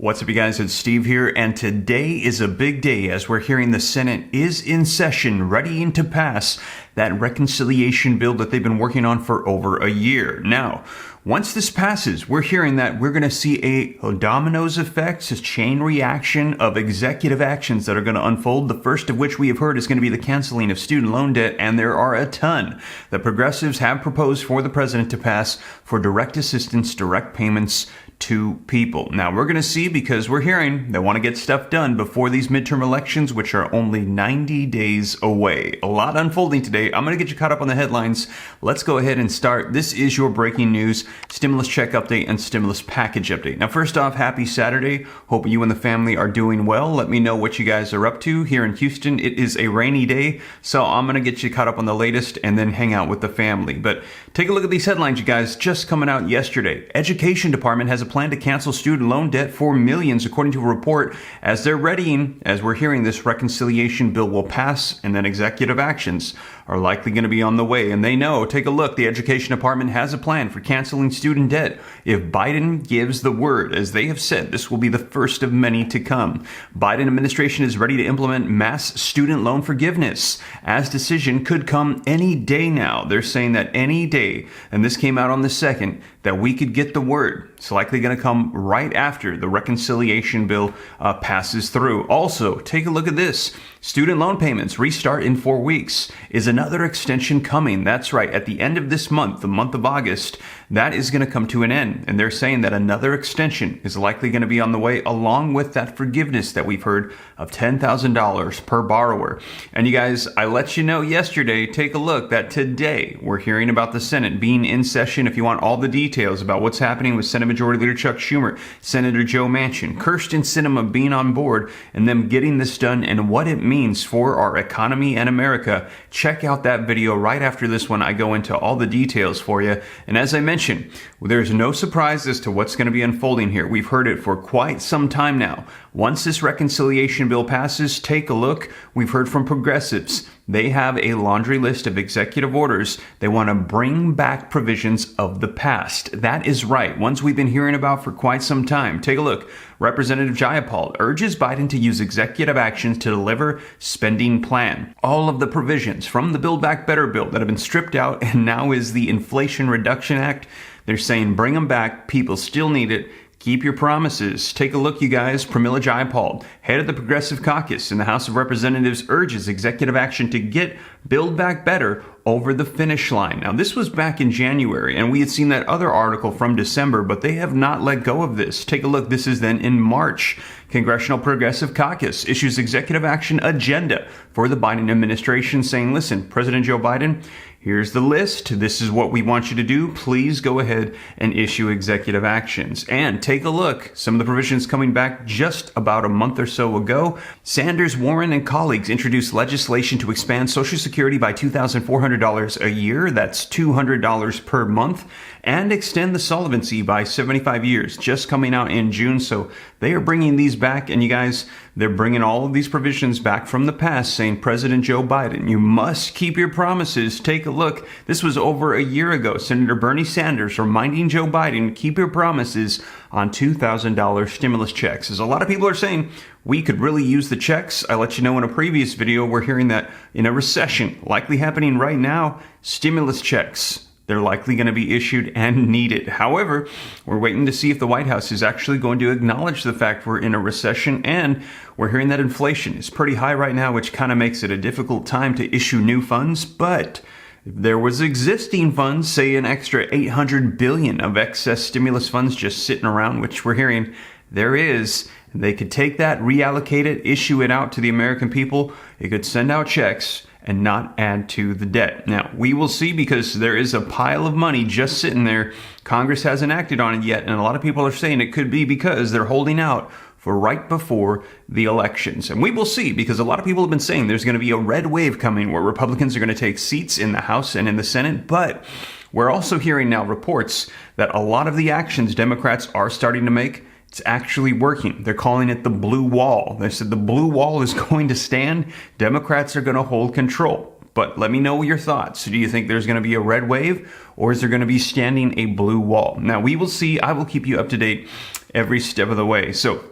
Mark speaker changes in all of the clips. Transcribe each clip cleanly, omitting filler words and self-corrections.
Speaker 1: What's up, you guys? It's Steve here, and today is a big day as we're hearing the Senate is in session, readying to pass that reconciliation bill that they've been working on for over a year. Now, once this passes, we're hearing that we're going to see a dominoes effect, a chain reaction of executive actions that are going to unfold. The first of which we have heard is going to be the canceling of student loan debt, and there are a ton that progressives have proposed for the president to pass for direct assistance, direct payments to people. Now, we're going to see, because we're hearing they want to get stuff done before these midterm elections, which are only 90 days away. A lot unfolding today. I'm going to get you caught up on the headlines. Let's go ahead and start. This is your breaking news, stimulus check update and stimulus package update. Now, first off, happy Saturday. Hope you and the family are doing well. Let me know what you guys are up to. Here in Houston, it is a rainy day, so I'm going to get you caught up on the latest and then hang out with the family. But take a look at these headlines, you guys, just coming out yesterday. Education Department has a plan to cancel student loan debt for millions, according to a report, as they're readying, as we're hearing this reconciliation bill will pass, and then executive actions are likely going to be on the way. And they know, take a look, the Education Department has a plan for canceling student debt if Biden gives the word. As they have said, this will be the first of many to come. Biden administration is ready to implement mass student loan forgiveness, as decision could come any day now. They're saying that any day, and this came out on the 2nd, that we could get the word. It's likely going to come right after the reconciliation bill passes through. Also, take a look at this. Student loan payments restart in 4 weeks. Is another extension coming? That's right. At the end of this month, the month of August, that is going to come to an end. And they're saying that another extension is likely going to be on the way, along with that forgiveness that we've heard of $10,000 per borrower. And you guys, I let you know yesterday, take a look, that today we're hearing about the Senate being in session. If you want all the details about what's happening with Senate Majority Leader Chuck Schumer, Senator Joe Manchin, Kyrsten Sinema being on board, and them getting this done and what it means for our economy and America, check out that video right after this one. I go into all the details for you. And as I mentioned, there's no surprise as to what's going to be unfolding here. We've heard it for quite some time now. Once this reconciliation bill passes, take a look. We've heard from progressives. They have a laundry list of executive orders. They want to bring back provisions of the past. That is right, ones we've been hearing about for quite some time. Take a look. Representative Jayapal urges Biden to use executive actions to deliver spending plan. All of the provisions from the Build Back Better bill that have been stripped out and now is the Inflation Reduction Act, they're saying bring them back. People still need it. Keep your promises. Take a look, you guys. Pramila Jayapal, head of the Progressive Caucus in the House of Representatives, urges executive action to get Build Back Better over the finish line. Now, this was back in January, and we had seen that other article from December, but they have not let go of this. Take a look. This is then in March. Congressional Progressive Caucus issues executive action agenda for the Biden administration, saying, listen, President Joe Biden, here's the list. This is what we want you to do. Please go ahead and issue executive actions. And take a look. Some of the provisions coming back just about a month or so ago. Sanders, Warren, and colleagues introduced legislation to expand Social Security by $2,400 a year. That's $200 per month. And extend the solvency by 75 years, just coming out in June. So they are bringing these back. And you guys, they're bringing all of these provisions back from the past, saying, President Joe Biden, you must keep your promises. Take a look. This was over a year ago. Senator Bernie Sanders reminding Joe Biden, keep your promises on $2,000 stimulus checks. As a lot of people are saying, we could really use the checks. I let you know in a previous video, we're hearing that in a recession, likely happening right now, stimulus checks, they're likely going to be issued and needed. However, we're waiting to see if the White House is actually going to acknowledge the fact we're in a recession, and we're hearing that inflation is pretty high right now, which kind of makes it a difficult time to issue new funds. But if there was existing funds, say an extra $800 billion of excess stimulus funds just sitting around, which we're hearing there is, they could take that, reallocate it, issue it out to the American people. It could send out checks and not add to the debt. Now, we will see, because there is a pile of money just sitting there. Congress hasn't acted on it yet, and a lot of people are saying it could be because they're holding out for right before the elections. And we will see, because a lot of people have been saying there's going to be a red wave coming where Republicans are going to take seats in the House and in the Senate. But we're also hearing now reports that a lot of the actions Democrats are starting to make, it's actually working. They're calling it the blue wall. They said the blue wall is going to stand. Democrats are going to hold control. But let me know your thoughts. Do you think there's going to be a red wave, or is there going to be standing a blue wall? Now, we will see. I will keep you up to date every step of the way. So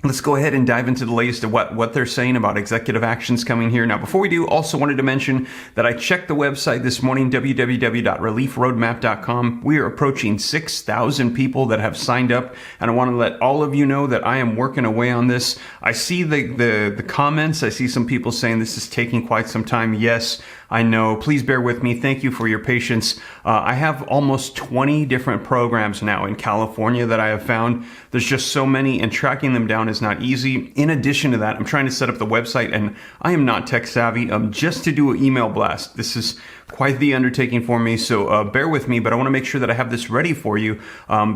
Speaker 1: let's go ahead and dive into the latest of what they're saying about executive actions coming here. Now, before we do, also wanted to mention that I checked the website this morning, www.reliefroadmap.com. We are approaching 6,000 people that have signed up, and I want to let all of you know that I am working away on this. I see the comments. I see some people saying this is taking quite some time. Yes, I know. Please bear with me. Thank you for your patience. I have almost 20 different programs now in California that I have found. There's just so many, and tracking them down is not easy. In addition to that, I'm trying to set up the website, and I am not tech savvy. Just to do an email blast, this is quite the undertaking for me, so bear with me, but I want to make sure that I have this ready for you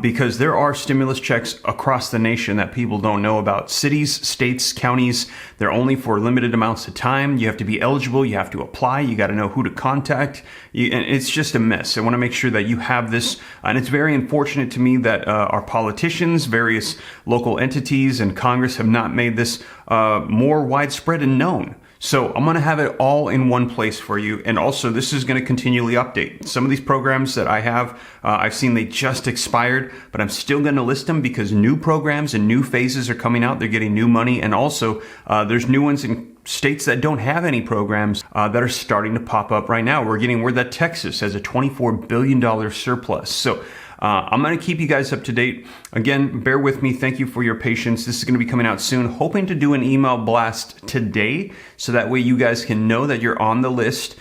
Speaker 1: because there are stimulus checks across the nation that people don't know about. Cities, states, counties, they're only for limited amounts of time. You have to be eligible. You have to apply. You got to know who to contact. And it's just a mess. I want to make sure that you have this, and it's very unfortunate to me that our politicians, various local entities, and Congress have not made this more widespread and known. So I'm going to have it all in one place for you. And also, this is going to continually update. Some of these programs that I have, I've seen they just expired, but I'm still going to list them because new programs and new phases are coming out. They're getting new money. And also, there's new ones in states that don't have any programs that are starting to pop up right now. We're getting word that Texas has a $24 billion surplus. So I'm going to keep you guys up to date. Again, bear with me. Thank you for your patience. This is going to be coming out soon. Hoping to do an email blast today so that way you guys can know that you're on the list.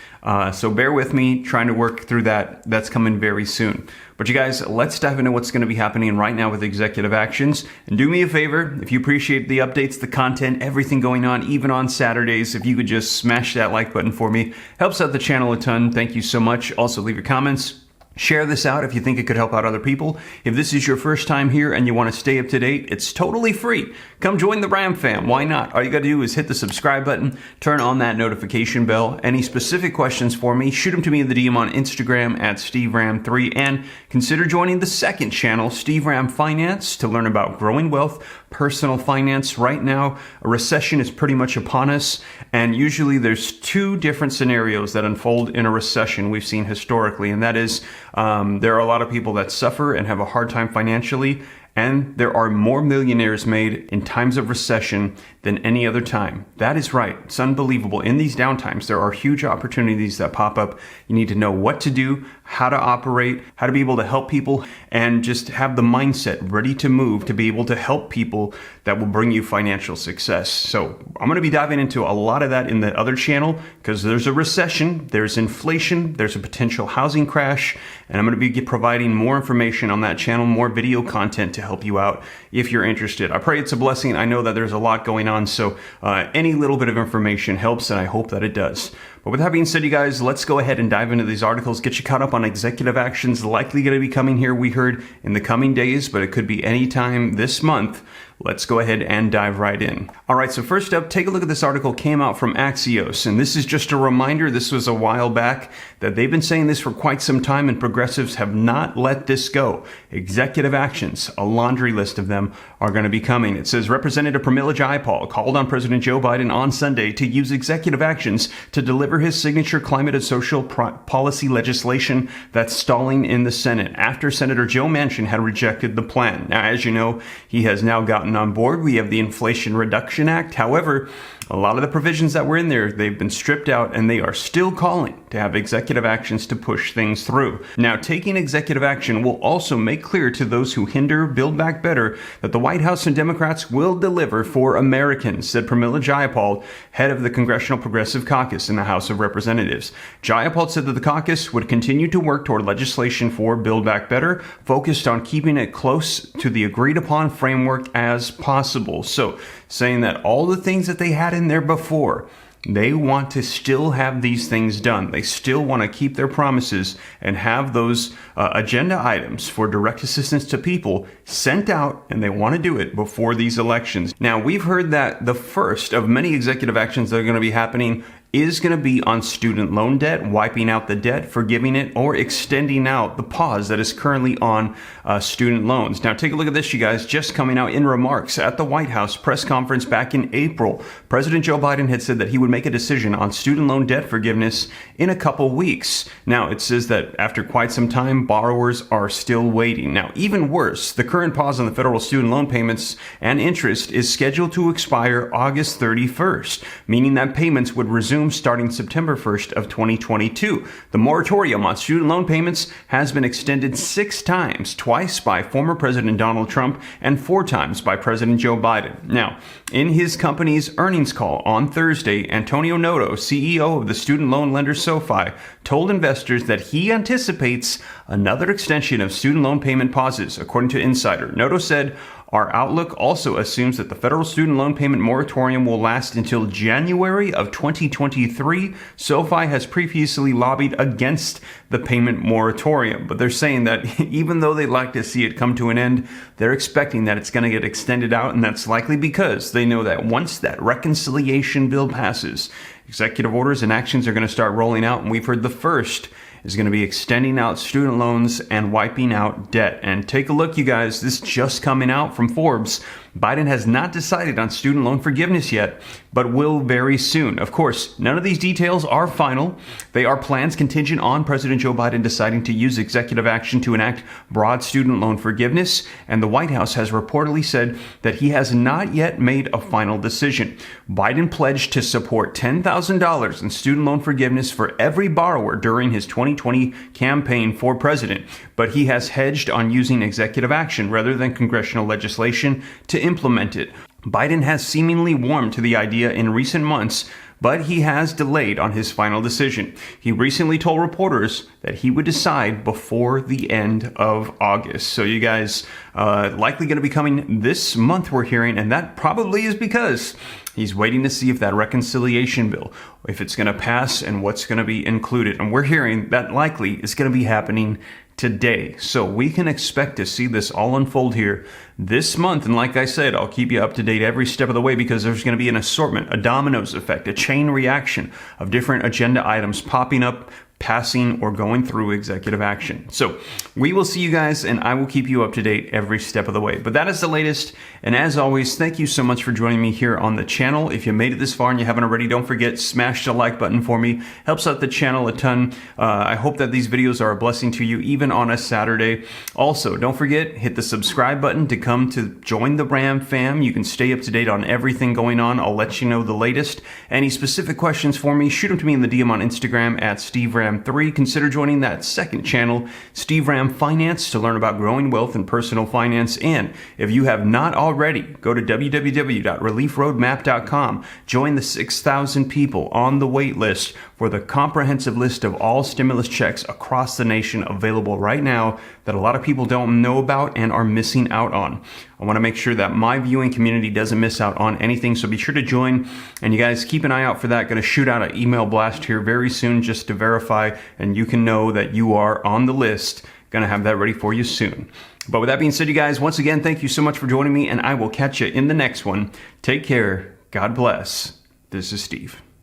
Speaker 1: So bear with me, trying to work through that. That's coming very soon. But you guys, let's dive into what's going to be happening right now with executive actions. And do me a favor, if you appreciate the updates, the content, everything going on, even on Saturdays, if you could just smash that like button for me. Helps out the channel a ton. Thank you so much. Also, leave your comments. Share this out if you think it could help out other people. If this is your first time here and you want to stay up to date, it's totally free. Come join the Ram fam. Why not? All you got to do is hit the subscribe button, turn on that notification bell. Any specific questions for me, shoot them to me in the DM on Instagram at SteveRam3, and consider joining the second channel, Steve Ram Finance, to learn about growing wealth, personal finance. Right now, a recession is pretty much upon us, and usually there's two different scenarios that unfold in a recession we've seen historically, and that is there are a lot of people that suffer and have a hard time financially, and there are more millionaires made in times of recession than any other time. That is right. It's unbelievable. In these downtimes, there are huge opportunities that pop up. You need to know what to do, how to operate, how to be able to help people, and just have the mindset ready to move to be able to help people that will bring you financial success. So I'm going to be diving into a lot of that in the other channel because there's a recession, there's inflation, there's a potential housing crash, and I'm going to be providing more information on that channel, more video content to help you out if you're interested. I pray it's a blessing. I know that there's a lot going on, so any little bit of information helps, and I hope that it does. But with that being said, you guys, let's go ahead and dive into these articles, get you caught up on executive actions likely going to be coming here, we heard, in the coming days, but it could be any time this month. Let's go ahead and dive right in. All right, so first up, take a look at this article. Came out from Axios, and this is just a reminder. This was a while back that they've been saying this for quite some time, and progressives have not let this go. Executive actions, a laundry list of them, are going to be coming. It says Representative Pramila Jayapal called on President Joe Biden on Sunday to use executive actions to deliver his signature climate and social policy legislation that's stalling in the Senate after Senator Joe Manchin had rejected the plan. Now, as you know, he has now gotten on board. We have the Inflation Reduction Act. However, a lot of the provisions that were in there, they've been stripped out, and they are still calling to have executive actions to push things through. Now, taking executive action will also make clear to those who hinder Build Back Better that the White House and Democrats will deliver for Americans, said Pramila Jayapal, head of the Congressional Progressive Caucus in the House of Representatives. Jayapal said that the caucus would continue to work toward legislation for Build Back Better, focused on keeping it close to the agreed-upon framework as possible. So, saying that all the things that they had in there before, they want to still have these things done. They still want to keep their promises and have those agenda items for direct assistance to people sent out, and they want to do it before these elections. Now, we've heard that the first of many executive actions that are going to be happening is going to be on student loan debt, wiping out the debt, forgiving it, or extending out the pause that is currently on student loans. Now, take a look at this, you guys. Just coming out in remarks at the White House press conference back in April, President Joe Biden had said that he would make a decision on student loan debt forgiveness in a couple weeks. Now, it says that after quite some time, borrowers are still waiting. Now, even worse, the current pause on the federal student loan payments and interest is scheduled to expire August 31st, meaning that payments would resume starting September 1st of 2022. The moratorium on student loan payments has been extended 6 times, twice by former President Donald Trump and 4 times by President Joe Biden. Now, in his company's earnings call on Thursday, Antonio Noto, CEO of the student loan lender SoFi, told investors that he anticipates another extension of student loan payment pauses. According to Insider, Noto said, "Our outlook also assumes that the federal student loan payment moratorium will last until January of 2023. SoFi has previously lobbied against the payment moratorium," but they're saying that even though they'd like to see it come to an end, they're expecting that it's going to get extended out, and that's likely because they know that once that reconciliation bill passes, executive orders and actions are going to start rolling out, and we've heard the first is going to be extending out student loans and wiping out debt. And take a look, you guys, this just coming out from Forbes. Biden has not decided on student loan forgiveness yet, but will very soon. Of course, none of these details are final. They are plans contingent on President Joe Biden deciding to use executive action to enact broad student loan forgiveness, and the White House has reportedly said that he has not yet made a final decision. Biden pledged to support $10,000 in student loan forgiveness for every borrower during his 2020 campaign for president, but he has hedged on using executive action rather than congressional legislation to implement it. Biden has seemingly warmed to the idea in recent months, but he has delayed on his final decision. He recently told reporters that he would decide before the end of August. So you guys, likely going to be coming this month, we're hearing, and that probably is because he's waiting to see if that reconciliation bill, if it's going to pass and what's going to be included. And we're hearing that likely is going to be happening today. So we can expect to see this all unfold here this month. And like I said, I'll keep you up to date every step of the way because there's going to be an assortment, a dominoes effect, a chain reaction of different agenda items popping up, passing, or going through executive action. So we will see you guys, and I will keep you up to date every step of the way. But that is the latest. And as always, thank you so much for joining me here on the channel. If you made it this far and you haven't already, don't forget, smash the like button for me. Helps out the channel a ton. I hope that these videos are a blessing to you, even on a Saturday. Also, don't forget, hit the subscribe button to come to join the Ram fam. You can stay up to date on everything going on. I'll let you know the latest. Any specific questions for me, shoot them to me in the DM on Instagram at SteveRam3. Consider joining that second channel, Steve Ram Finance, to learn about growing wealth and personal finance. And if you have not already, go to www.reliefroadmap.com. Join the 6,000 people on the wait list for the comprehensive list of all stimulus checks across the nation available right now that a lot of people don't know about and are missing out on. I want to make sure that my viewing community doesn't miss out on anything, so be sure to join. And you guys keep an eye out for that. Going to shoot out an email blast here very soon just to verify, and you can know that you are on the list. Going to have that ready for you soon. But with that being said, you guys, once again, thank you so much for joining me, and I will catch you in the next one. Take care. God bless. This is Steve.